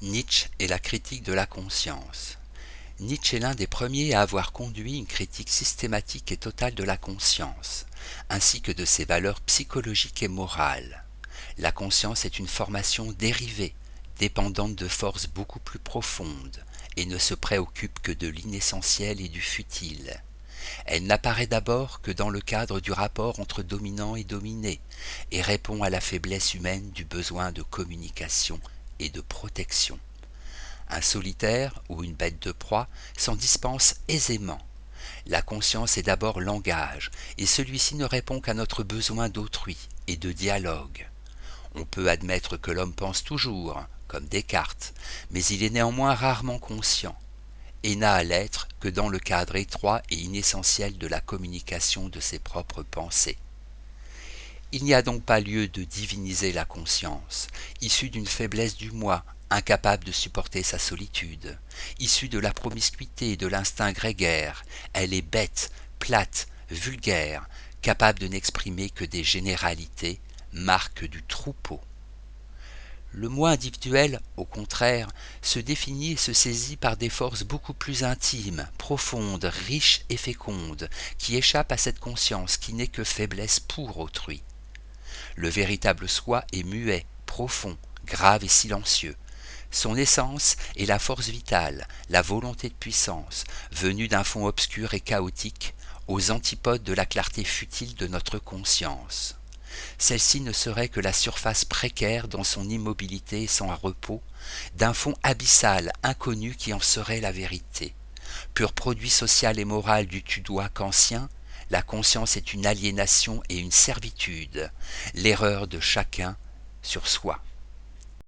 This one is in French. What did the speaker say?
Nietzsche et la critique de la conscience. Nietzsche est l'un des premiers à avoir conduit une critique systématique et totale de la conscience, ainsi que de ses valeurs psychologiques et morales. La conscience est une formation dérivée, dépendante de forces beaucoup plus profondes, et ne se préoccupe que de l'inessentiel et du futile. Elle n'apparaît d'abord que dans le cadre du rapport entre dominant et dominé, et répond à la faiblesse humaine du besoin de communication et de protection. Un solitaire ou une bête de proie s'en dispense aisément. La conscience est d'abord langage, et celui-ci ne répond qu'à notre besoin d'autrui et de dialogue. On peut admettre que l'homme pense toujours, comme Descartes, mais il est néanmoins rarement conscient, et n'a à l'être que dans le cadre étroit et inessentiel de la communication de ses propres pensées. Il n'y a donc pas lieu de diviniser la conscience, issue d'une faiblesse du moi, incapable de supporter sa solitude. Issue de la promiscuité et de l'instinct grégaire, elle est bête, plate, vulgaire, capable de n'exprimer que des généralités, marque du troupeau. Le moi individuel, au contraire, se définit et se saisit par des forces beaucoup plus intimes, profondes, riches et fécondes, qui échappent à cette conscience qui n'est que faiblesse pour autrui. Le véritable soi est muet, profond, grave et silencieux. Son essence est la force vitale, la volonté de puissance, venue d'un fond obscur et chaotique, aux antipodes de la clarté futile de notre conscience. Celle-ci ne serait que la surface précaire dans son immobilité et son repos, d'un fond abyssal, inconnu qui en serait la vérité. Pur produit social et moral du tudois kantien, la conscience est une aliénation et une servitude, l'erreur de chacun sur soi.